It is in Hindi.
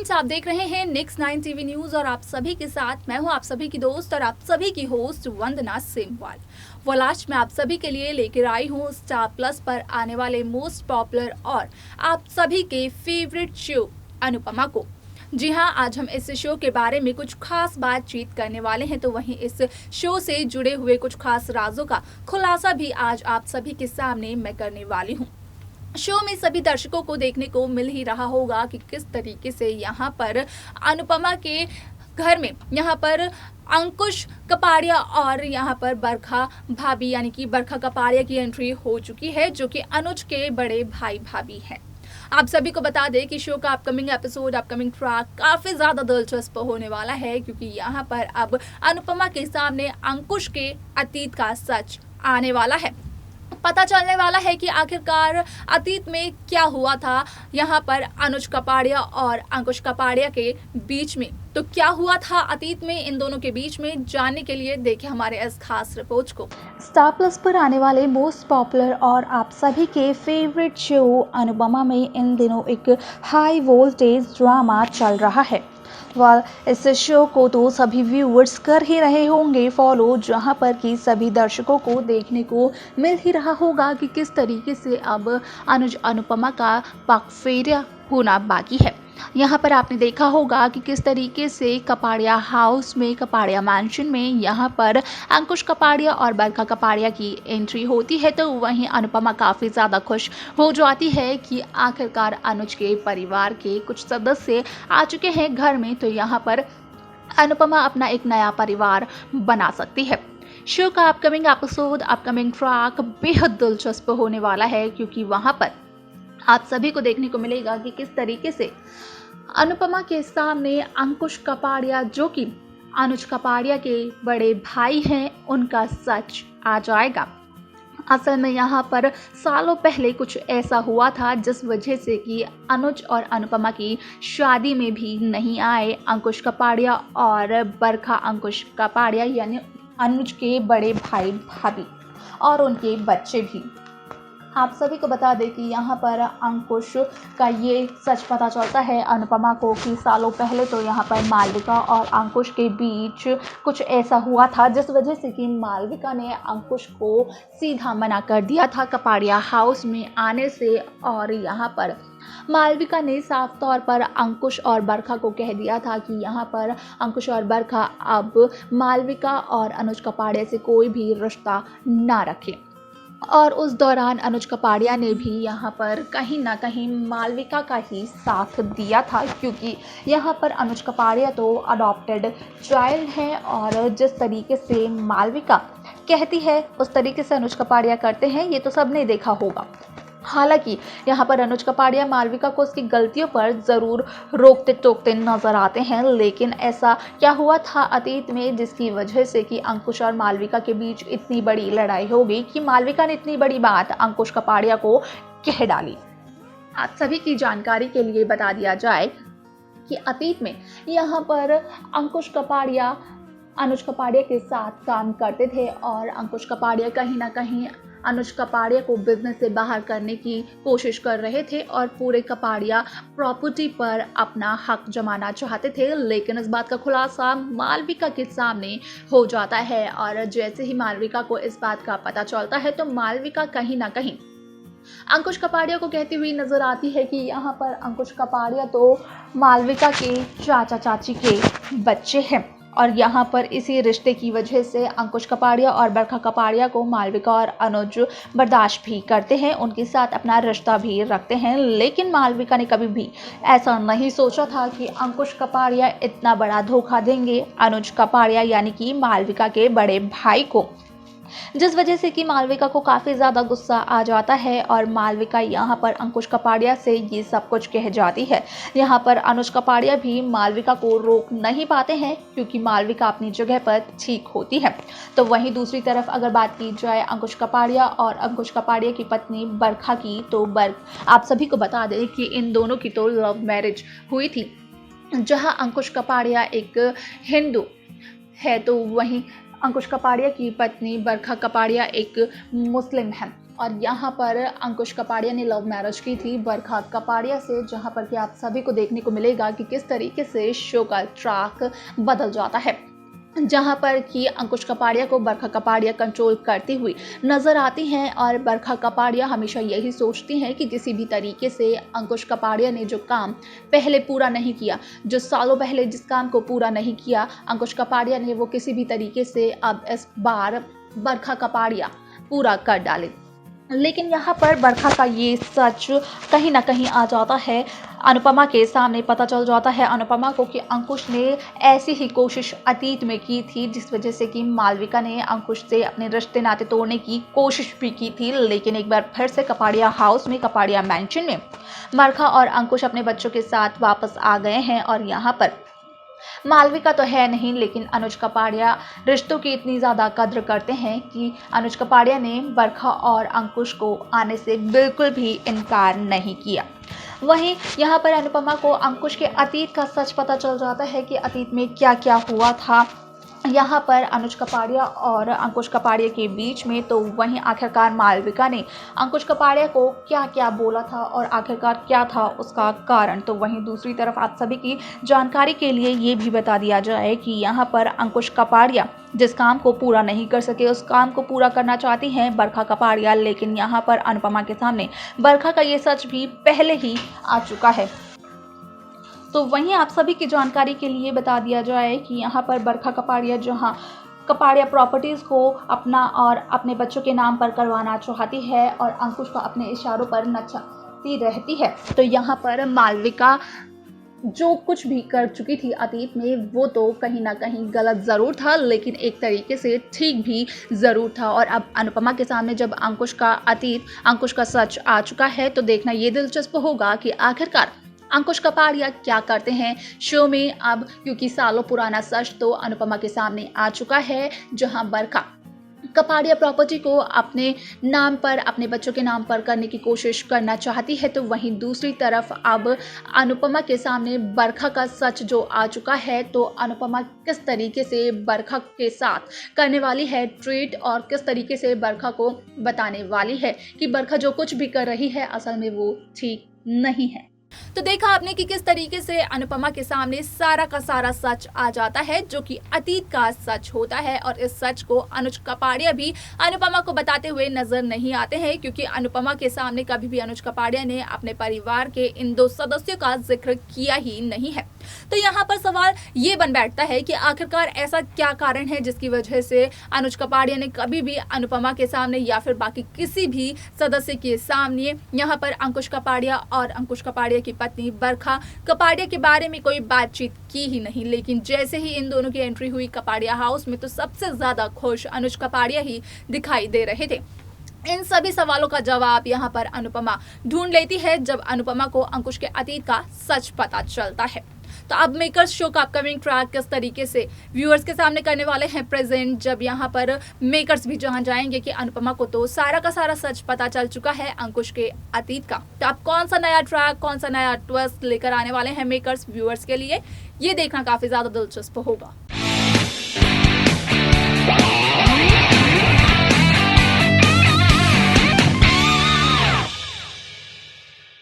फ्रेंड्स, आप देख रहे हैं नेक्स्ट 9 टीवी न्यूज और आप सभी के साथ मैं हूं आप सभी की दोस्त और आप सभी की होस्ट वंदना सेमवाल। आज मैं आप सभी के लिए लेकर आई हूं स्टार प्लस पर आने वाले मोस्ट पॉपुलर और आप सभी के फेवरेट शो अनुपमा को। जी हाँ, आज हम इस शो के बारे में कुछ खास बातचीत करने वाले हैं, तो वहीं इस शो से जुड़े हुए कुछ खास राजों का खुलासा भी आज आप सभी के सामने मैं करने वाली हूँ। शो में सभी दर्शकों को देखने को मिल ही रहा होगा कि किस तरीके से यहाँ पर अनुपमा के घर में यहाँ पर अंकुश कपाड़िया और यहाँ पर बरखा भाभी यानी कि बरखा कपाड़िया की एंट्री हो चुकी है, जो कि अनुज के बड़े भाई भाभी हैं। आप सभी को बता दें कि शो का अपकमिंग एपिसोड, अपकमिंग ट्रैक काफी ज्यादा दिलचस्प होने वाला है, क्योंकि यहाँ पर अब अनुपमा के सामने अंकुश के अतीत का सच आने वाला है। पता चलने वाला है कि आखिरकार अतीत में क्या हुआ था यहाँ पर अनुज कपाड़िया और अंकुश कपाड़िया के बीच में। तो क्या हुआ था अतीत में इन दोनों के बीच में, जानने के लिए देखिए हमारे इस खास रिपोर्ट को। स्टार प्लस पर आने वाले मोस्ट पॉपुलर और आप सभी के फेवरेट शो अनुपमा में इन दिनों एक हाई वोल्टेज ड्रामा चल रहा है। इस शो को तो सभी व्यूअर्स कर ही रहे होंगे फॉलो, जहां पर कि सभी दर्शकों को देखने को मिल ही रहा होगा कि किस तरीके से अब अनुज अनुपमा का पगफेरा होना बाकी है। यहाँ पर आपने देखा होगा कि किस तरीके से कपाड़िया हाउस में, कपाड़िया मैंशन में यहाँ पर अंकुश कपाड़िया और बरखा कपाड़िया की एंट्री होती है, तो वहीं अनुपमा काफ़ी ज़्यादा खुश हो जाती है कि आखिरकार अनुज के परिवार के कुछ सदस्य आ चुके हैं घर में, तो यहाँ पर अनुपमा अपना एक नया परिवार बना सकती है। शो का अपकमिंग एपिसोड, अपकमिंग ट्रैक बेहद दिलचस्प होने वाला है, क्योंकि वहाँ पर आप सभी को देखने को मिलेगा कि किस तरीके से अनुपमा के सामने अंकुश कपाड़िया, जो कि अनुज कपाड़िया के बड़े भाई हैं, उनका सच आ जाएगा। असल में यहाँ पर सालों पहले कुछ ऐसा हुआ था जिस वजह से कि अनुज और अनुपमा की शादी में भी नहीं आए अंकुश कपाड़िया और बरखा अंकुश कपाड़िया, यानी अनुज के बड़े भाई भाभी और उनके बच्चे भी। आप सभी को बता दें कि यहाँ पर अंकुश का ये सच पता चलता है अनुपमा को कि सालों पहले तो यहाँ पर मालविका और अंकुश के बीच कुछ ऐसा हुआ था जिस वजह से कि मालविका ने अंकुश को सीधा मना कर दिया था कपाड़िया हाउस में आने से, और यहाँ पर मालविका ने साफ तौर पर अंकुश और बरखा को कह दिया था कि यहाँ पर अंकुश और बरखा अब मालविका और अनुज कपाड़िया से कोई भी रिश्ता ना रखें। और उस दौरान अनुज कपाड़िया ने भी यहाँ पर कहीं ना कहीं मालविका का ही साथ दिया था, क्योंकि यहाँ पर अनुज कपाड़िया तो अडॉप्टेड चाइल्ड है और जिस तरीके से मालविका कहती है उस तरीके से अनुज कपाड़िया करते हैं, ये तो सबने देखा होगा। हालांकि यहाँ पर अनुज कपाड़िया मालविका को उसकी गलतियों पर ज़रूर रोकते टोकते नजर आते हैं, लेकिन ऐसा क्या हुआ था अतीत में जिसकी वजह से कि अंकुश और मालविका के बीच इतनी बड़ी लड़ाई हो गई कि मालविका ने इतनी बड़ी बात अंकुश कपाड़िया को कह डाली। आप सभी की जानकारी के लिए बता दिया जाए कि अतीत में यहाँ पर अंकुश कपाड़िया अनुज कपाड़िया के साथ काम करते थे और अंकुश कपाड़िया कहीं ना कहीं अनुज कपाड़िया को बिजनेस से बाहर करने की कोशिश कर रहे थे और पूरे कपाड़िया प्रॉपर्टी पर अपना हक जमाना चाहते थे, लेकिन इस बात का खुलासा मालविका के सामने हो जाता है। और जैसे ही मालविका को इस बात का पता चलता है तो मालविका कहीं ना कहीं अंकुश कपाड़िया को कहती हुई नजर आती है कि यहाँ पर अंकुश कपाड़िया तो मालविका के चाचा चाची के बच्चे हैं, और यहाँ पर इसी रिश्ते की वजह से अंकुश कपाड़िया और बरखा कपाड़िया को मालविका और अनुज बर्दाश्त भी करते हैं, उनके साथ अपना रिश्ता भी रखते हैं। लेकिन मालविका ने कभी भी ऐसा नहीं सोचा था कि अंकुश कपाड़िया इतना बड़ा धोखा देंगे अनुज कपाड़िया यानी कि मालविका के बड़े भाई को, जिस वजह से कि मालविका को काफ़ी ज़्यादा गुस्सा आ जाता है और मालविका यहाँ पर अंकुश कपाड़िया से ये सब कुछ कह जाती है। यहाँ पर अनुज कपाड़िया भी मालविका को रोक नहीं पाते हैं, क्योंकि मालविका अपनी जगह पर ठीक होती है। तो वहीं दूसरी तरफ अगर बात की जाए अंकुश कपाड़िया और अंकुश कपाड़िया की पत्नी बरखा की, तो आप सभी को बता दें कि इन दोनों की तो लव मैरिज हुई थी, जहाँ अंकुश कपाड़िया एक हिंदू है तो वहीं अंकुश कपाड़िया की पत्नी बरखा कपाड़िया एक मुस्लिम है। और यहाँ पर अंकुश कपाड़िया ने लव मैरिज की थी बरखा कपाड़िया से, जहाँ पर कि आप सभी को देखने को मिलेगा कि किस तरीके से शो का ट्रैक बदल जाता है, जहाँ पर कि अंकुश कपाड़िया को बरखा कपाड़िया कंट्रोल करती हुई नज़र आती हैं और बरखा कपाड़िया हमेशा यही सोचती हैं कि किसी भी तरीके से अंकुश कपाड़िया ने जो काम पहले पूरा नहीं किया, जो सालों पहले जिस काम को पूरा नहीं किया अंकुश कपाड़िया ने, वो किसी भी तरीके से अब इस बार बरखा कपाड़िया पूरा कर डाले। लेकिन यहाँ पर बरखा का ये सच कहीं ना कहीं आ जाता है, अनुपमा के सामने पता चल जाता है अनुपमा को कि अंकुश ने ऐसी ही कोशिश अतीत में की थी, जिस वजह से कि मालविका ने अंकुश से अपने रिश्ते नाते तोड़ने की कोशिश भी की थी। लेकिन एक बार फिर से कपाड़िया हाउस में, कपाड़िया मैंशन में बरखा और अंकुश अपने बच्चों के साथ वापस आ गए हैं और यहाँ पर मालविका तो है नहीं, लेकिन अनुज कपाड़िया रिश्तों की इतनी ज़्यादा कद्र करते हैं कि अनुज कपाड़िया ने बरखा और अंकुश को आने से बिल्कुल भी इनकार नहीं किया। वहीं यहाँ पर अनुपमा को अंकुश के अतीत का सच पता चल जाता है कि अतीत में क्या क्या हुआ था यहाँ पर अनुज कपाड़िया और अंकुश कपाड़िया के बीच में। तो वहीं आखिरकार मालविका ने अंकुश कपाड़िया को क्या क्या बोला था और आखिरकार क्या था उसका कारण। तो वहीं दूसरी तरफ आप सभी की जानकारी के लिए ये भी बता दिया जाए कि यहाँ पर अंकुश कपाड़िया जिस काम को पूरा नहीं कर सके, उस काम को पूरा करना चाहती हैं बरखा कपाड़िया। लेकिन यहाँ पर अनुपमा के सामने बरखा का ये सच भी पहले ही आ चुका है। तो वहीं आप सभी की जानकारी के लिए बता दिया जाए कि यहाँ पर बरखा कपाड़िया जहाँ कपाड़िया प्रॉपर्टीज़ को अपना और अपने बच्चों के नाम पर करवाना चाहती है और अंकुश को अपने इशारों पर नचाती रहती है। तो यहाँ पर मालविका जो कुछ भी कर चुकी थी अतीत में, वो तो कहीं ना कहीं गलत ज़रूर था, लेकिन एक तरीके से ठीक भी ज़रूर था। और अब अनुपमा के सामने जब अंकुश का अतीत, अंकुश का सच आ चुका है, तो देखना ये दिलचस्प होगा कि आखिरकार अंकुश कपाड़िया क्या करते हैं शो में अब, क्योंकि सालों पुराना सच तो अनुपमा के सामने आ चुका है, जहां बरखा कपाड़िया प्रॉपर्टी को अपने नाम पर, अपने बच्चों के नाम पर करने की कोशिश करना चाहती है। तो वहीं दूसरी तरफ अब अनुपमा के सामने बरखा का सच जो आ चुका है, तो अनुपमा किस तरीके से बरखा के साथ करने वाली है ट्रीट और किस तरीके से बरखा को बताने वाली है कि बरखा जो कुछ भी कर रही है असल में वो ठीक नहीं है। तो देखा आपने कि किस तरीके से अनुपमा के सामने सारा का सारा सच आ जाता है, जो कि अतीत का सच होता है। और इस सच को अनुज कपाड़िया भी अनुपमा को बताते हुए नजर नहीं आते हैं, क्योंकि अनुपमा के सामने कभी भी अनुज कपाड़िया ने अपने परिवार के इन 2 सदस्यों का जिक्र किया ही नहीं है। तो यहाँ पर सवाल ये बन बैठता है कि आखिरकार ऐसा क्या कारण है जिसकी वजह से अनुज कपाड़िया ने कभी भी अनुपमा के सामने या फिर बाकी किसी भी सदस्य के सामने यहाँ पर अंकुश कपाड़िया और अंकुश कपाड़िया की पत्नी बरखा कपाड़िया के बारे में कोई बातचीत की ही नहीं। लेकिन जैसे ही इन दोनों की एंट्री हुई कपाड़िया हाउस में, तो सबसे ज्यादा खुश अनुज कपाड़िया ही दिखाई दे रहे थे। इन सभी सवालों का जवाब यहाँ पर अनुपमा ढूंढ लेती है जब अनुपमा को अंकुश के अतीत का सच पता चलता है। तो अब मेकर्स शो का अपकमिंग ट्रैक किस तरीके से व्यूअर्स के सामने करने वाले हैं प्रेजेंट, जब यहाँ पर मेकर्स भी जहाँ जाएंगे कि अनुपमा को तो सारा का सारा सच पता चल चुका है अंकुश के अतीत का। तो अब कौन सा नया ट्रैक, कौन सा नया ट्विस्ट लेकर आने वाले हैं मेकर्स व्यूअर्स के लिए, ये देखना काफी ज्यादा दिलचस्प होगा।